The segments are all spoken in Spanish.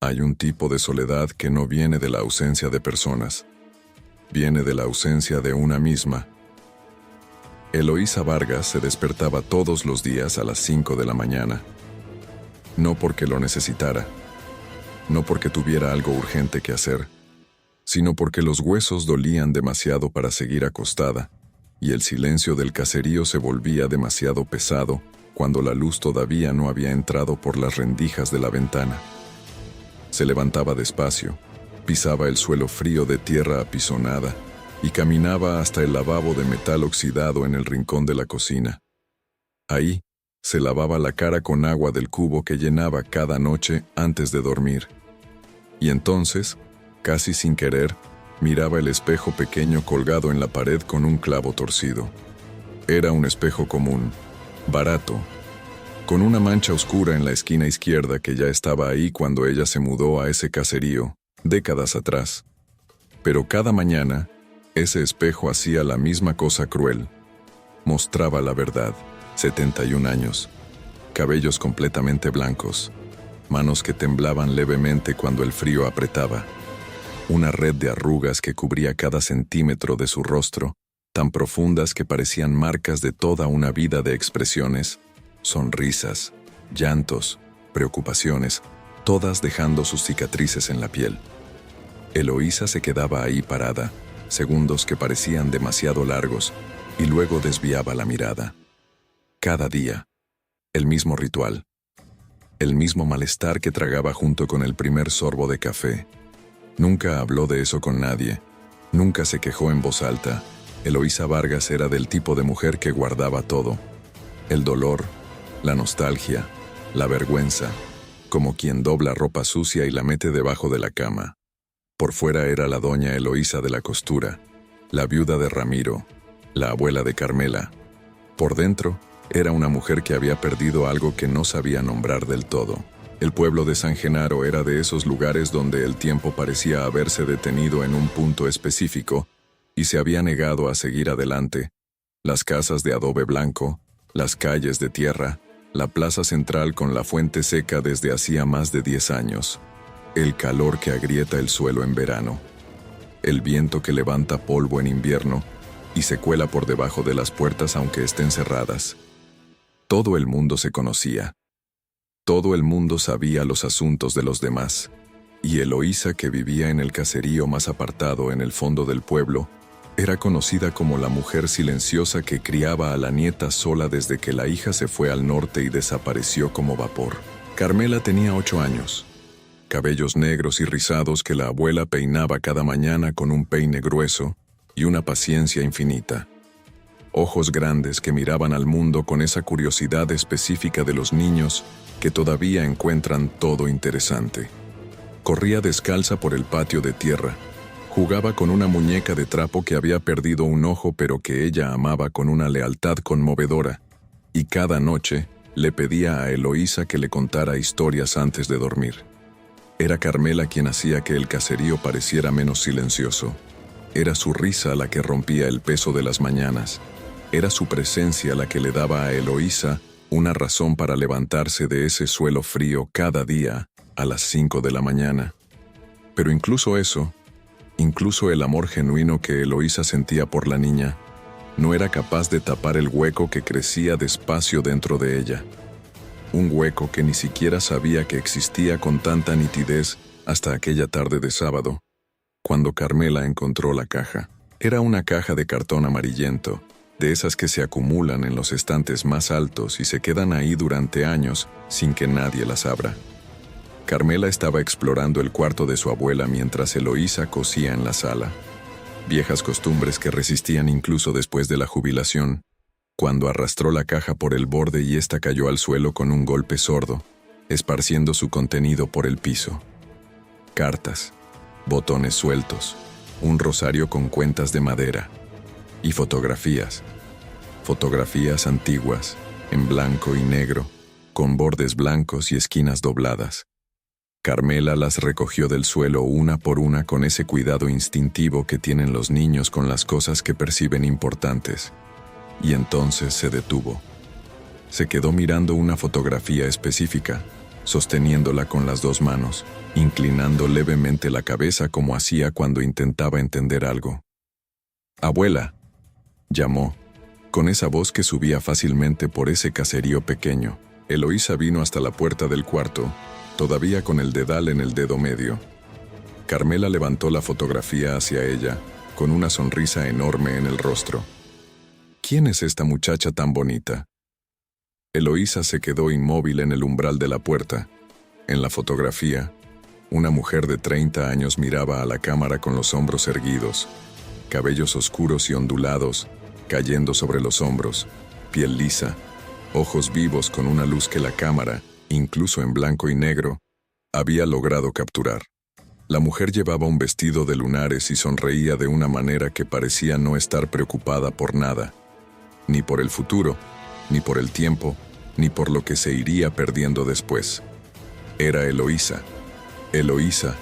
Hay un tipo de soledad que no viene de la ausencia de personas, viene de la ausencia de una misma. Eloísa Vargas se despertaba todos los días a las 5 de la mañana. No porque lo necesitara, no porque tuviera algo urgente que hacer, sino porque los huesos dolían demasiado para seguir acostada, y el silencio del caserío se volvía demasiado pesado cuando la luz todavía no había entrado por las rendijas de la ventana. Se levantaba despacio, pisaba el suelo frío de tierra apisonada y caminaba hasta el lavabo de metal oxidado en el rincón de la cocina. Ahí se lavaba la cara con agua del cubo que llenaba cada noche antes de dormir. Y entonces, casi sin querer, miraba el espejo pequeño colgado en la pared con un clavo torcido. Era un espejo común, barato, con una mancha oscura en la esquina izquierda que ya estaba ahí cuando ella se mudó a ese caserío, décadas atrás. Pero cada mañana, ese espejo hacía la misma cosa cruel. Mostraba la verdad. 71 años. Cabellos completamente blancos. Manos que temblaban levemente cuando el frío apretaba. Una red de arrugas que cubría cada centímetro de su rostro, tan profundas que parecían marcas de toda una vida de expresiones, sonrisas, llantos, preocupaciones, todas dejando sus cicatrices en la piel. Eloísa se quedaba ahí parada, segundos que parecían demasiado largos, y luego desviaba la mirada. Cada día, el mismo ritual, el mismo malestar que tragaba junto con el primer sorbo de café. Nunca habló de eso con nadie, nunca se quejó en voz alta. Eloísa Vargas era del tipo de mujer que guardaba todo: el dolor, la nostalgia, la vergüenza, como quien dobla ropa sucia y la mete debajo de la cama. Por fuera era la doña Eloísa de la costura, la viuda de Ramiro, la abuela de Carmela. Por dentro, era una mujer que había perdido algo que no sabía nombrar del todo. El pueblo de San Genaro era de esos lugares donde el tiempo parecía haberse detenido en un punto específico y se había negado a seguir adelante. Las casas de adobe blanco, las calles de tierra, la plaza central con la fuente seca desde hacía más de 10 años. El calor que agrieta el suelo en verano. El viento que levanta polvo en invierno y se cuela por debajo de las puertas aunque estén cerradas. Todo el mundo se conocía. Todo el mundo sabía los asuntos de los demás. Y Eloísa, que vivía en el caserío más apartado en el fondo del pueblo, era conocida como la mujer silenciosa que criaba a la nieta sola desde que la hija se fue al norte y desapareció como vapor. Carmela tenía 8 años. Cabellos negros y rizados que la abuela peinaba cada mañana con un peine grueso y una paciencia infinita. Ojos grandes que miraban al mundo con esa curiosidad específica de los niños que todavía encuentran todo interesante. Corría descalza por el patio de tierra. Jugaba con una muñeca de trapo que había perdido un ojo pero que ella amaba con una lealtad conmovedora, y cada noche le pedía a Eloísa que le contara historias antes de dormir. Era Carmela quien hacía que el caserío pareciera menos silencioso. Era su risa la que rompía el peso de las mañanas. Era su presencia la que le daba a Eloísa una razón para levantarse de ese suelo frío cada día a las 5 de la mañana. Pero incluso eso, incluso el amor genuino que Eloísa sentía por la niña, no era capaz de tapar el hueco que crecía despacio dentro de ella. Un hueco que ni siquiera sabía que existía con tanta nitidez hasta aquella tarde de sábado, cuando Carmela encontró la caja. Era una caja de cartón amarillento, de esas que se acumulan en los estantes más altos y se quedan ahí durante años sin que nadie las abra. Carmela estaba explorando el cuarto de su abuela mientras Eloísa cosía en la sala. Viejas costumbres que resistían incluso después de la jubilación, cuando arrastró la caja por el borde y ésta cayó al suelo con un golpe sordo, esparciendo su contenido por el piso. Cartas, botones sueltos, un rosario con cuentas de madera y fotografías. Fotografías antiguas, en blanco y negro, con bordes blancos y esquinas dobladas. Carmela las recogió del suelo una por una con ese cuidado instintivo que tienen los niños con las cosas que perciben importantes. Y entonces se detuvo. Se quedó mirando una fotografía específica, sosteniéndola con las dos manos, inclinando levemente la cabeza como hacía cuando intentaba entender algo. «Abuela», llamó, con esa voz que subía fácilmente por ese caserío pequeño. Eloísa vino hasta la puerta del cuarto, todavía con el dedal en el dedo medio. Carmela levantó la fotografía hacia ella, con una sonrisa enorme en el rostro. «¿Quién es esta muchacha tan bonita?». Eloísa se quedó inmóvil en el umbral de la puerta. En la fotografía, una mujer de 30 años miraba a la cámara con los hombros erguidos, cabellos oscuros y ondulados, cayendo sobre los hombros, piel lisa, ojos vivos con una luz que la cámara, incluso en blanco y negro, había logrado capturar. La mujer llevaba un vestido de lunares y sonreía de una manera que parecía no estar preocupada por nada, ni por el futuro, ni por el tiempo, ni por lo que se iría perdiendo después. Era Eloísa. Eloísa,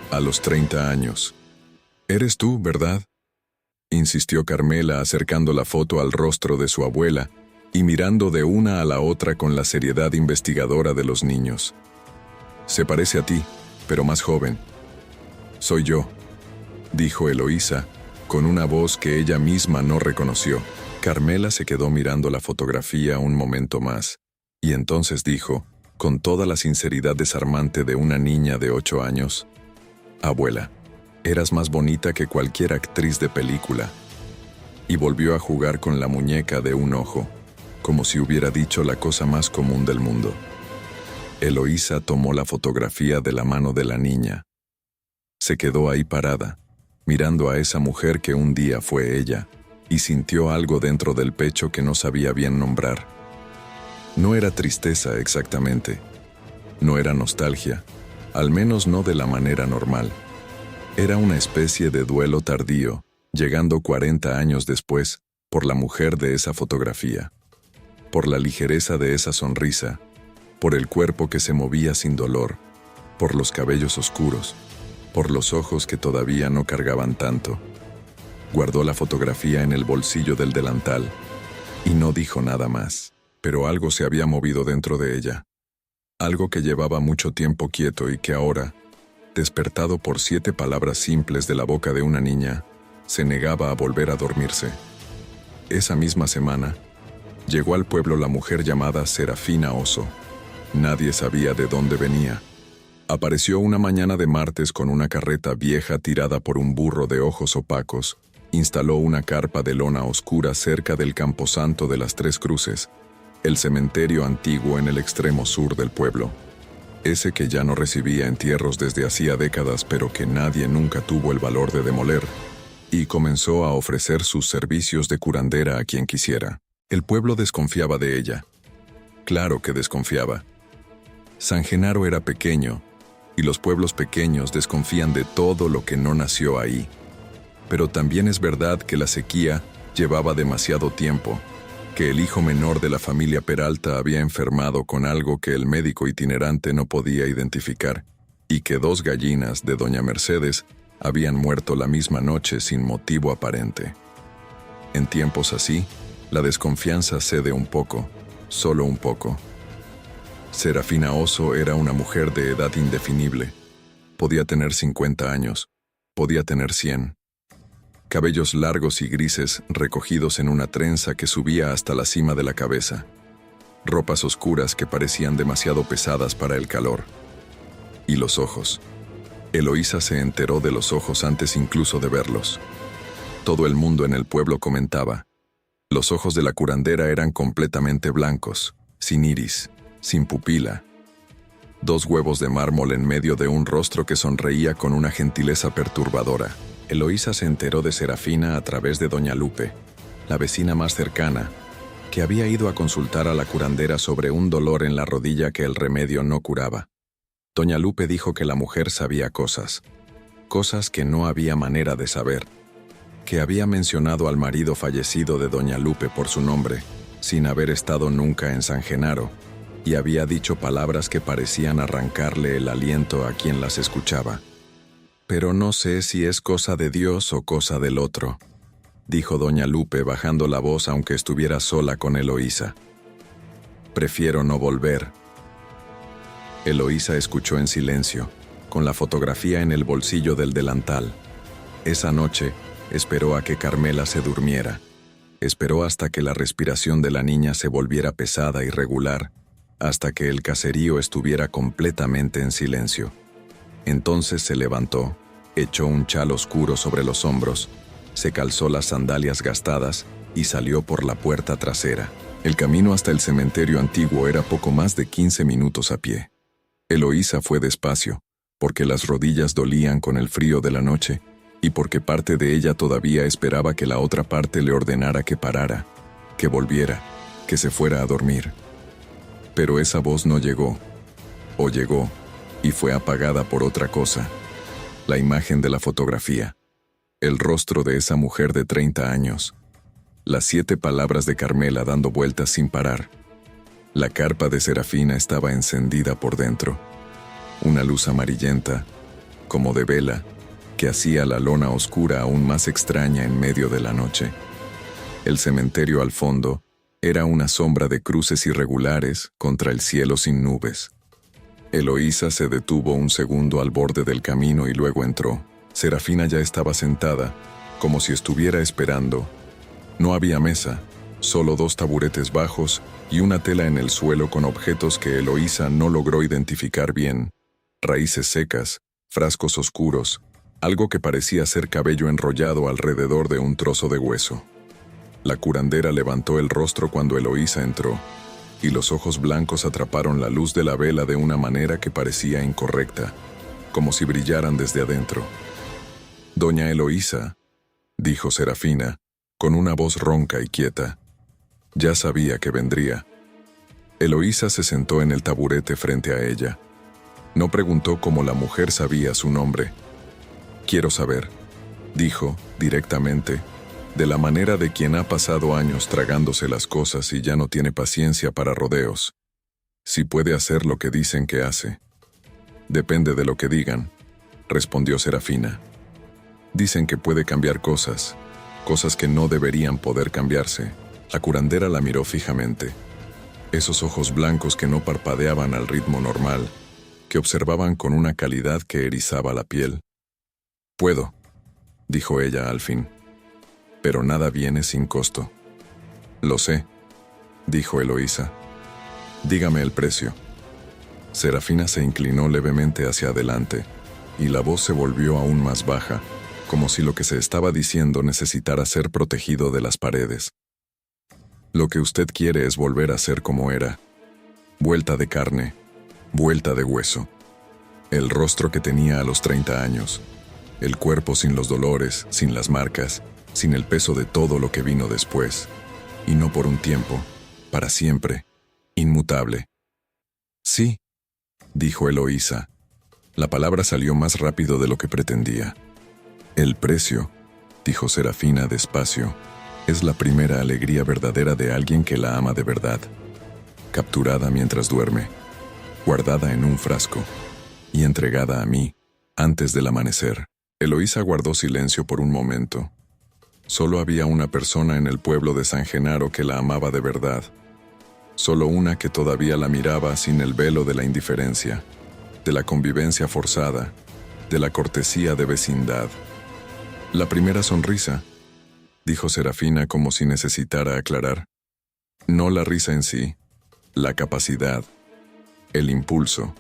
a los 30 años. «¿Eres tú, verdad?», insistió Carmela acercando la foto al rostro de su abuela y mirando de una a la otra con la seriedad investigadora de los niños. «Se parece a ti, pero más joven». «Soy yo», dijo Eloísa, con una voz que ella misma no reconoció. Carmela se quedó mirando la fotografía un momento más, y entonces dijo, con toda la sinceridad desarmante de una niña de 8 años, «Abuela, eras más bonita que cualquier actriz de película». Y volvió a jugar con la muñeca de un ojo, como si hubiera dicho la cosa más común del mundo. Eloísa tomó la fotografía de la mano de la niña. Se quedó ahí parada, mirando a esa mujer que un día fue ella, y sintió algo dentro del pecho que no sabía bien nombrar. No era tristeza exactamente, no era nostalgia, al menos no de la manera normal. Era una especie de duelo tardío, llegando 40 años después, por la mujer de esa fotografía, por la ligereza de esa sonrisa, por el cuerpo que se movía sin dolor, por los cabellos oscuros, por los ojos que todavía no cargaban tanto. Guardó la fotografía en el bolsillo del delantal y no dijo nada más, pero algo se había movido dentro de ella, algo que llevaba mucho tiempo quieto y que ahora, despertado por 7 palabras simples de la boca de una niña, se negaba a volver a dormirse. Esa misma semana, llegó al pueblo la mujer llamada Serafina Oso. Nadie sabía de dónde venía. Apareció una mañana de martes con una carreta vieja tirada por un burro de ojos opacos. Instaló una carpa de lona oscura cerca del camposanto de las Tres Cruces, el cementerio antiguo en el extremo sur del pueblo. Ese que ya no recibía entierros desde hacía décadas, pero que nadie nunca tuvo el valor de demoler, y comenzó a ofrecer sus servicios de curandera a quien quisiera. El pueblo desconfiaba de ella. Claro que desconfiaba. San Genaro era pequeño, y los pueblos pequeños desconfían de todo lo que no nació ahí. Pero también es verdad que la sequía llevaba demasiado tiempo, que el hijo menor de la familia Peralta había enfermado con algo que el médico itinerante no podía identificar, y que 2 gallinas de doña Mercedes habían muerto la misma noche sin motivo aparente. En tiempos así, la desconfianza cede un poco, solo un poco. Serafina Oso era una mujer de edad indefinible. Podía tener 50 años, podía tener 100. Cabellos largos y grises recogidos en una trenza que subía hasta la cima de la cabeza. Ropas oscuras que parecían demasiado pesadas para el calor. Y los ojos. Eloísa se enteró de los ojos antes incluso de verlos. Todo el mundo en el pueblo comentaba. Los ojos de la curandera eran completamente blancos, sin iris, sin pupila. 2 huevos de mármol en medio de un rostro que sonreía con una gentileza perturbadora. Eloísa se enteró de Serafina a través de doña Lupe, la vecina más cercana, que había ido a consultar a la curandera sobre un dolor en la rodilla que el remedio no curaba. Doña Lupe dijo que la mujer sabía cosas que no había manera de saber, que había mencionado al marido fallecido de doña Lupe por su nombre, sin haber estado nunca en San Genaro, y había dicho palabras que parecían arrancarle el aliento a quien las escuchaba. «Pero no sé si es cosa de Dios o cosa del otro», dijo doña Lupe bajando la voz aunque estuviera sola con Eloísa. «Prefiero no volver». Eloísa escuchó en silencio, con la fotografía en el bolsillo del delantal. Esa noche, esperó a que Carmela se durmiera. Esperó hasta que la respiración de la niña se volviera pesada y regular, hasta que el caserío estuviera completamente en silencio. Entonces se levantó, echó un chal oscuro sobre los hombros, se calzó las sandalias gastadas y salió por la puerta trasera. El camino hasta el cementerio antiguo era poco más de 15 minutos a pie. Eloísa fue despacio, porque las rodillas dolían con el frío de la noche y porque parte de ella todavía esperaba que la otra parte le ordenara que parara, que volviera, que se fuera a dormir. Pero esa voz no llegó, o llegó, y fue apagada por otra cosa. La imagen de la fotografía, el rostro de esa mujer de 30 años, las 7 palabras de Carmela dando vueltas sin parar. La carpa de Serafina estaba encendida por dentro. Una luz amarillenta, como de vela, que hacía la lona oscura aún más extraña en medio de la noche. El cementerio al fondo era una sombra de cruces irregulares contra el cielo sin nubes. Eloísa se detuvo un segundo al borde del camino y luego entró. Serafina ya estaba sentada, como si estuviera esperando. No había mesa, solo 2 taburetes bajos y una tela en el suelo con objetos que Eloísa no logró identificar bien. Raíces secas, frascos oscuros, algo que parecía ser cabello enrollado alrededor de un trozo de hueso. La curandera levantó el rostro cuando Eloísa entró, y los ojos blancos atraparon la luz de la vela de una manera que parecía incorrecta, como si brillaran desde adentro. «Doña Eloísa», dijo Serafina, con una voz ronca y quieta. Ya sabía que vendría. Eloísa se sentó en el taburete frente a ella. No preguntó cómo la mujer sabía su nombre. «Quiero saber», dijo, directamente, de la manera de quien ha pasado años tragándose las cosas y ya no tiene paciencia para rodeos. «Si puede hacer lo que dicen que hace». «Depende de lo que digan», respondió Serafina. «Dicen que puede cambiar cosas, cosas que no deberían poder cambiarse». La curandera la miró fijamente. Esos ojos blancos que no parpadeaban al ritmo normal, que observaban con una calidad que erizaba la piel. «Puedo», dijo ella al fin. «Pero nada viene sin costo». «Lo sé», dijo Eloísa. «Dígame el precio». Serafina se inclinó levemente hacia adelante, y la voz se volvió aún más baja, como si lo que se estaba diciendo necesitara ser protegido de las paredes. «Lo que usted quiere es volver a ser como era. Vuelta de carne, vuelta de hueso. El rostro que tenía a los 30 años. El cuerpo sin los dolores, sin las marcas, sin el peso de todo lo que vino después. Y no por un tiempo, para siempre, inmutable». «Sí», dijo Eloísa. La palabra salió más rápido de lo que pretendía. «El precio», dijo Serafina despacio, «es la primera alegría verdadera de alguien que la ama de verdad. Capturada mientras duerme, guardada en un frasco y entregada a mí antes del amanecer». Eloísa guardó silencio por un momento. Solo había una persona en el pueblo de San Genaro que la amaba de verdad. Solo una que todavía la miraba sin el velo de la indiferencia, de la convivencia forzada, de la cortesía de vecindad. «La primera sonrisa», dijo Serafina como si necesitara aclarar. «No la risa en sí, la capacidad, el impulso.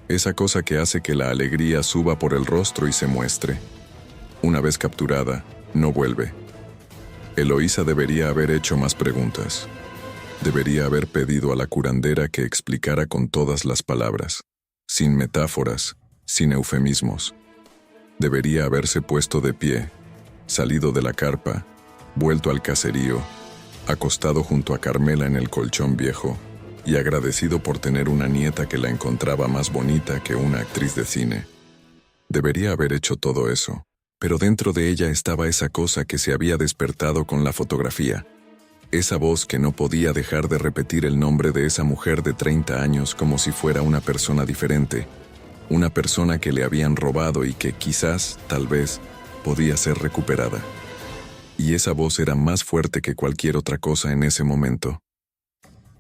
Esa cosa que hace que la alegría suba por el rostro y se muestre. Una vez capturada, no vuelve». Eloísa debería haber hecho más preguntas. Debería haber pedido a la curandera que explicara con todas las palabras, sin metáforas, sin eufemismos. Debería haberse puesto de pie, salido de la carpa, vuelto al caserío, acostado junto a Carmela en el colchón viejo y agradecido por tener una nieta que la encontraba más bonita que una actriz de cine. Debería haber hecho todo eso, pero dentro de ella estaba esa cosa que se había despertado con la fotografía. Esa voz que no podía dejar de repetir el nombre de esa mujer de 30 años como si fuera una persona diferente, una persona que le habían robado y que quizás, tal vez, podía ser recuperada. Y esa voz era más fuerte que cualquier otra cosa en ese momento.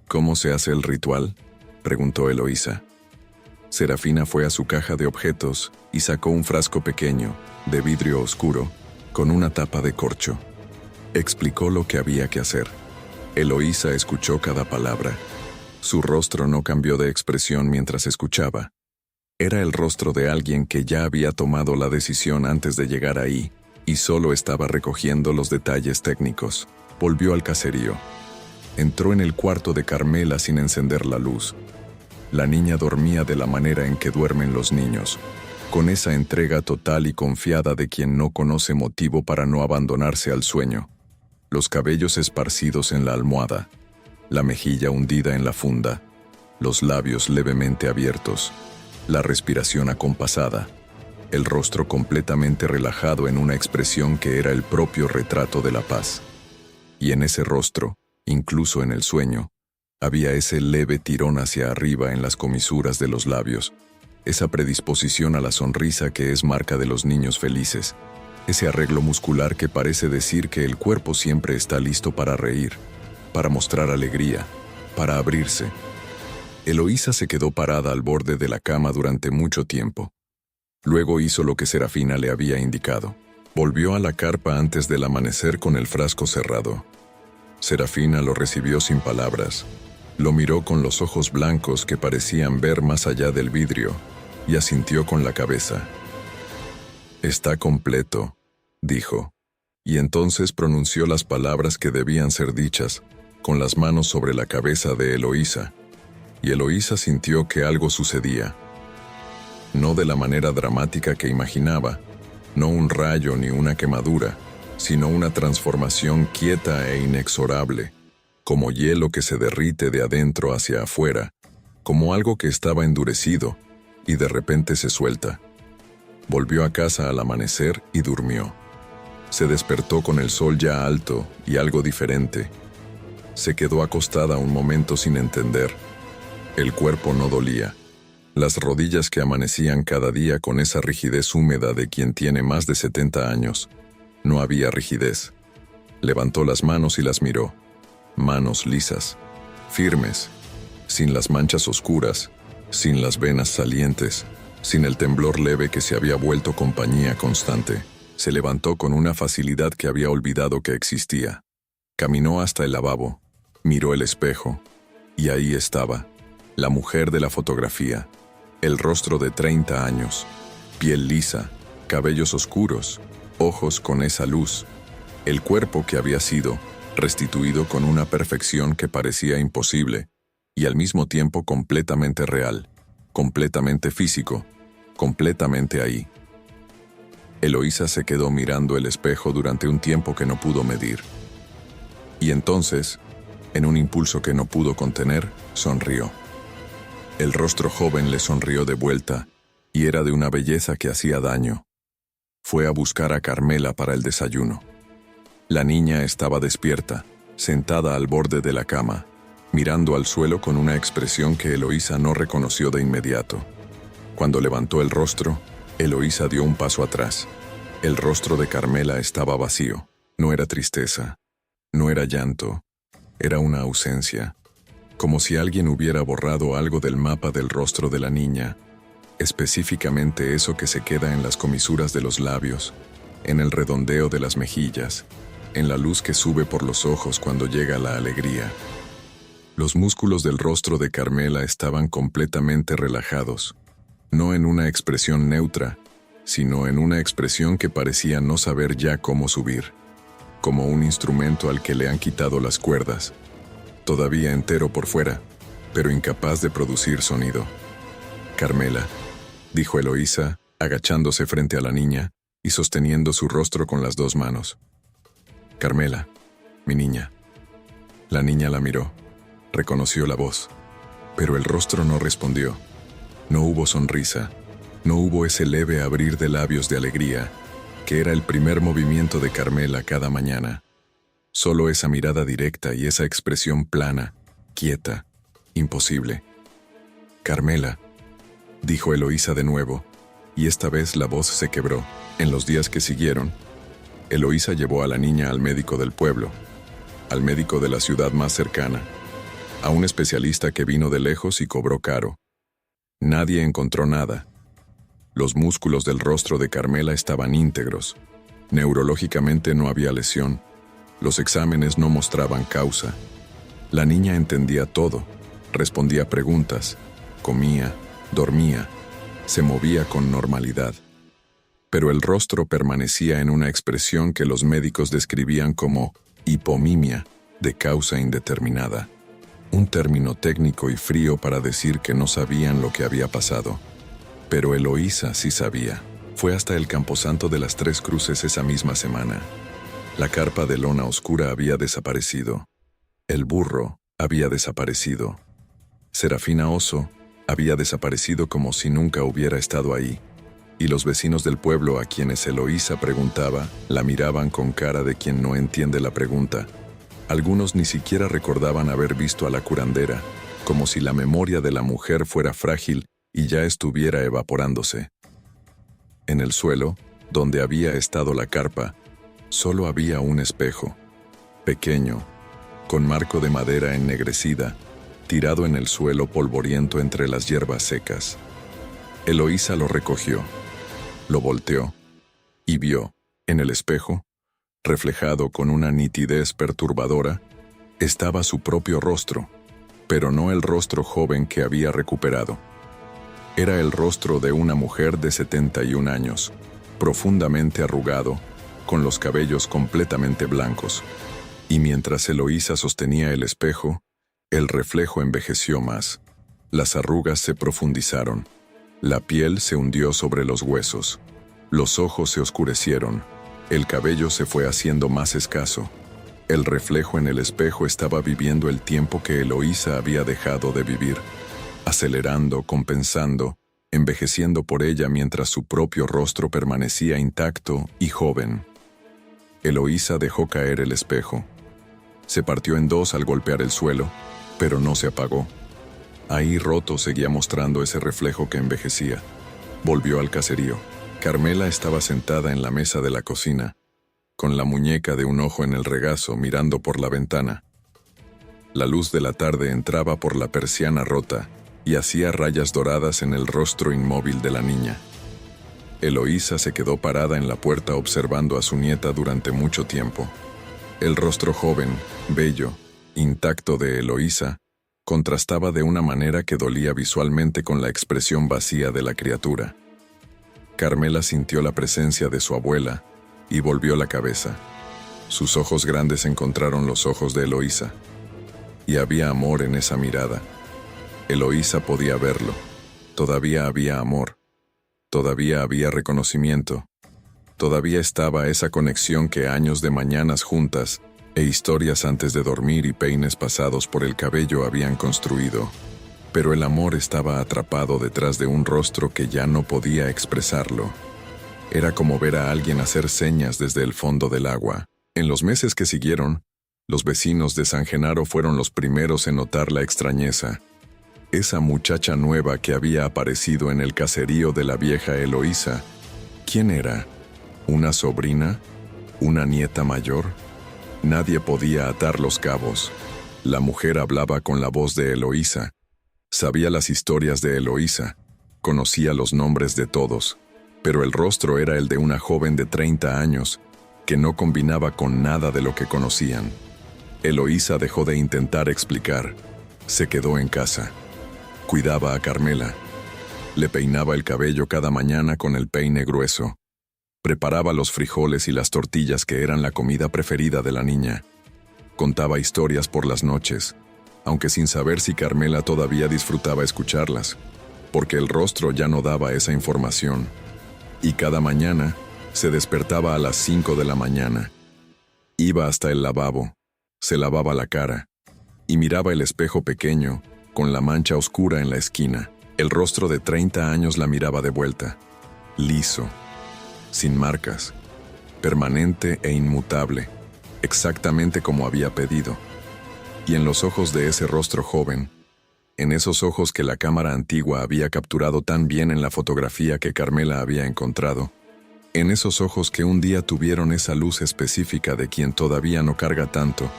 «¿Cómo se hace el ritual?», preguntó Eloísa. Serafina fue a su caja de objetos y sacó un frasco pequeño, de vidrio oscuro, con una tapa de corcho. Explicó lo que había que hacer. Eloísa escuchó cada palabra. Su rostro no cambió de expresión mientras escuchaba. Era el rostro de alguien que ya había tomado la decisión antes de llegar ahí, y solo estaba recogiendo los detalles técnicos. Volvió al caserío. Entró en el cuarto de Carmela sin encender la luz. La niña dormía de la manera en que duermen los niños, con esa entrega total y confiada de quien no conoce motivo para no abandonarse al sueño. Los cabellos esparcidos en la almohada, la mejilla hundida en la funda, los labios levemente abiertos, la respiración acompasada, el rostro completamente relajado en una expresión que era el propio retrato de la paz. Y en ese rostro, incluso en el sueño, había ese leve tirón hacia arriba en las comisuras de los labios, esa predisposición a la sonrisa que es marca de los niños felices, ese arreglo muscular que parece decir que el cuerpo siempre está listo para reír, para mostrar alegría, para abrirse. Eloísa se quedó parada al borde de la cama durante mucho tiempo. Luego hizo lo que Serafina le había indicado. Volvió a la carpa antes del amanecer con el frasco cerrado. Serafina lo recibió sin palabras. Lo miró con los ojos blancos que parecían ver más allá del vidrio, y asintió con la cabeza. «Está completo», dijo, y entonces pronunció las palabras que debían ser dichas, con las manos sobre la cabeza de Eloísa, y Eloísa sintió que algo sucedía. No de la manera dramática que imaginaba, no un rayo ni una quemadura, sino una transformación quieta e inexorable, como hielo que se derrite de adentro hacia afuera, como algo que estaba endurecido y de repente se suelta. Volvió a casa al amanecer y durmió. Se despertó con el sol ya alto y algo diferente. Se quedó acostada un momento sin entender. El cuerpo no dolía. Las rodillas que amanecían cada día con esa rigidez húmeda de quien tiene más de 70 años. No había rigidez. Levantó las manos y las miró. Manos lisas, firmes, sin las manchas oscuras, sin las venas salientes, sin el temblor leve que se había vuelto compañía constante. Se levantó con una facilidad que había olvidado que existía. Caminó hasta el lavabo, miró el espejo, y ahí estaba, la mujer de la fotografía, el rostro de 30 años, piel lisa, cabellos oscuros, ojos con esa luz, el cuerpo que había sido restituido con una perfección que parecía imposible, y al mismo tiempo completamente real, completamente físico, completamente ahí. Eloísa se quedó mirando el espejo durante un tiempo que no pudo medir. Y entonces, en un impulso que no pudo contener, sonrió. El rostro joven le sonrió de vuelta, y era de una belleza que hacía daño. Fue a buscar a Carmela para el desayuno. La niña estaba despierta, sentada al borde de la cama, mirando al suelo con una expresión que Eloísa no reconoció de inmediato. Cuando levantó el rostro, Eloísa dio un paso atrás. El rostro de Carmela estaba vacío. No era tristeza, no era llanto, era una ausencia. Como si alguien hubiera borrado algo del mapa del rostro de la niña, específicamente eso que se queda en las comisuras de los labios, en el redondeo de las mejillas, en la luz que sube por los ojos cuando llega la alegría. Los músculos del rostro de Carmela estaban completamente relajados, no en una expresión neutra, sino en una expresión que parecía no saber ya cómo subir, como un instrumento al que le han quitado las cuerdas, todavía entero por fuera, pero incapaz de producir sonido. «Carmela», dijo Eloísa, agachándose frente a la niña y sosteniendo su rostro con las dos manos. «Carmela, mi niña». La niña la miró, reconoció la voz, pero el rostro no respondió. No hubo sonrisa, no hubo ese leve abrir de labios de alegría, que era el primer movimiento de Carmela cada mañana. Solo esa mirada directa y esa expresión plana, quieta, imposible. «Carmela», dijo Eloísa de nuevo, y esta vez la voz se quebró. En los días que siguieron, Eloísa llevó a la niña al médico del pueblo, al médico de la ciudad más cercana, a un especialista que vino de lejos y cobró caro. Nadie encontró nada. Los músculos del rostro de Carmela estaban íntegros. Neurológicamente no había lesión. Los exámenes no mostraban causa. La niña entendía todo, respondía preguntas, comía, dormía, se movía con normalidad. Pero el rostro permanecía en una expresión que los médicos describían como hipomimia, de causa indeterminada. Un término técnico y frío para decir que no sabían lo que había pasado. Pero Eloísa sí sabía. Fue hasta el camposanto de las Tres Cruces esa misma semana. La carpa de lona oscura había desaparecido. El burro había desaparecido. Serafina Oso había desaparecido como si nunca hubiera estado ahí. Y los vecinos del pueblo a quienes Eloísa preguntaba, la miraban con cara de quien no entiende la pregunta. Algunos ni siquiera recordaban haber visto a la curandera, como si la memoria de la mujer fuera frágil y ya estuviera evaporándose. En el suelo, donde había estado la carpa, solo había un espejo, pequeño, con marco de madera ennegrecida, tirado en el suelo polvoriento entre las hierbas secas. Eloísa lo recogió, lo volteó y vio, en el espejo, reflejado con una nitidez perturbadora, estaba su propio rostro, pero no el rostro joven que había recuperado. Era el rostro de una mujer de 71 años, profundamente arrugado, con los cabellos completamente blancos. Y mientras Eloísa sostenía el espejo, el reflejo envejeció más. Las arrugas se profundizaron. La piel se hundió sobre los huesos. Los ojos se oscurecieron. El cabello se fue haciendo más escaso. El reflejo en el espejo estaba viviendo el tiempo que Eloísa había dejado de vivir, acelerando, compensando, envejeciendo por ella mientras su propio rostro permanecía intacto y joven. Eloísa dejó caer el espejo. Se partió en dos al golpear el suelo, pero no se apagó. Ahí roto seguía mostrando ese reflejo que envejecía. Volvió al caserío. Carmela estaba sentada en la mesa de la cocina, con la muñeca de un ojo en el regazo mirando por la ventana. La luz de la tarde entraba por la persiana rota y hacía rayas doradas en el rostro inmóvil de la niña. Eloísa se quedó parada en la puerta observando a su nieta durante mucho tiempo. El rostro joven, bello, intacto de Eloísa, contrastaba de una manera que dolía visualmente con la expresión vacía de la criatura. Carmela sintió la presencia de su abuela y volvió la cabeza. Sus ojos grandes encontraron los ojos de Eloísa. Y había amor en esa mirada. Eloísa podía verlo. Todavía había amor. Todavía había reconocimiento. Todavía estaba esa conexión que años de mañanas juntas e historias antes de dormir y peines pasados por el cabello habían construido. Pero el amor estaba atrapado detrás de un rostro que ya no podía expresarlo. Era como ver a alguien hacer señas desde el fondo del agua. En los meses que siguieron, los vecinos de San Genaro fueron los primeros en notar la extrañeza. Esa muchacha nueva que había aparecido en el caserío de la vieja Eloísa, ¿quién era? ¿Una sobrina? ¿Una nieta mayor? Nadie podía atar los cabos. La mujer hablaba con la voz de Eloísa. Sabía las historias de Eloísa. Conocía los nombres de todos. Pero el rostro era el de una joven de 30 años, que no combinaba con nada de lo que conocían. Eloísa dejó de intentar explicar. Se quedó en casa. Cuidaba a Carmela. Le peinaba el cabello cada mañana con el peine grueso. Preparaba los frijoles y las tortillas que eran la comida preferida de la niña. Contaba historias por las noches, aunque sin saber si Carmela todavía disfrutaba escucharlas, porque el rostro ya no daba esa información. Y cada mañana se despertaba a las 5 de la mañana. Iba hasta el lavabo, se lavaba la cara y miraba el espejo pequeño con la mancha oscura en la esquina. El rostro de 30 años la miraba de vuelta, liso, sin marcas, permanente e inmutable, exactamente como había pedido. Y en los ojos de ese rostro joven, en esos ojos que la cámara antigua había capturado tan bien en la fotografía que Carmela había encontrado, en esos ojos que un día tuvieron esa luz específica de quien todavía no carga tanto,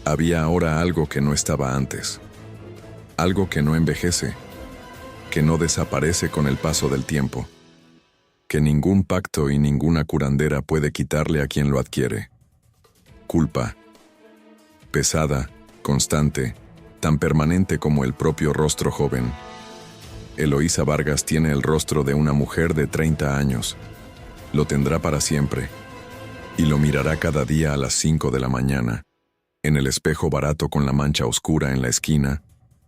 había ahora algo que no estaba antes. Algo que no envejece. que no desaparece con el paso del tiempo, que ningún pacto y ninguna curandera puede quitarle a quien lo adquiere. Culpa. Pesada, constante, tan permanente como el propio rostro joven. Eloísa Vargas tiene el rostro de una mujer de 30 años. Lo tendrá para siempre. Y lo mirará cada día a las 5 de la mañana, en el espejo barato con la mancha oscura en la esquina,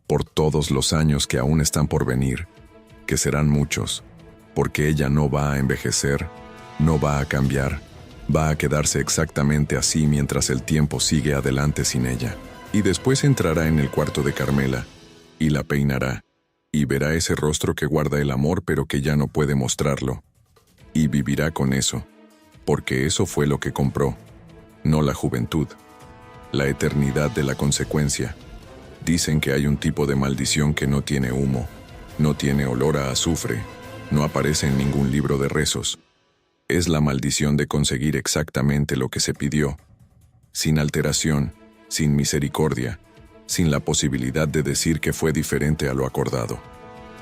por todos los años que aún están por venir, que serán muchos, porque ella no va a envejecer, no va a cambiar, va a quedarse exactamente así mientras el tiempo sigue adelante sin ella. Y después entrará en el cuarto de Carmela, y la peinará, y verá ese rostro que guarda el amor pero que ya no puede mostrarlo, y vivirá con eso, porque eso fue lo que compró, no la juventud, la eternidad de la consecuencia. Dicen que hay un tipo de maldición que no tiene humo, no tiene olor a azufre, no aparece en ningún libro de rezos. Es la maldición de conseguir exactamente lo que se pidió, sin alteración, sin misericordia, sin la posibilidad de decir que fue diferente a lo acordado.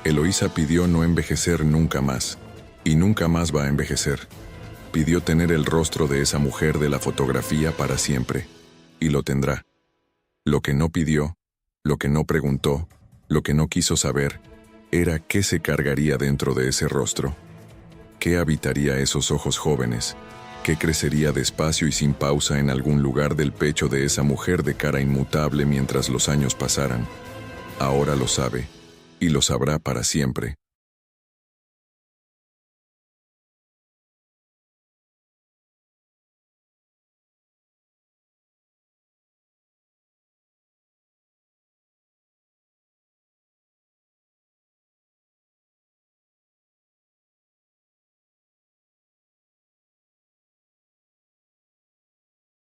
Eloísa pidió no envejecer nunca más, y nunca más va a envejecer. Pidió tener el rostro de esa mujer de la fotografía para siempre, y lo tendrá. Lo que no pidió, lo que no preguntó, lo que no quiso saber, era qué se cargaría dentro de ese rostro, qué habitaría esos ojos jóvenes, qué crecería despacio y sin pausa en algún lugar del pecho de esa mujer de cara inmutable mientras los años pasaran. Ahora lo sabe, y lo sabrá para siempre.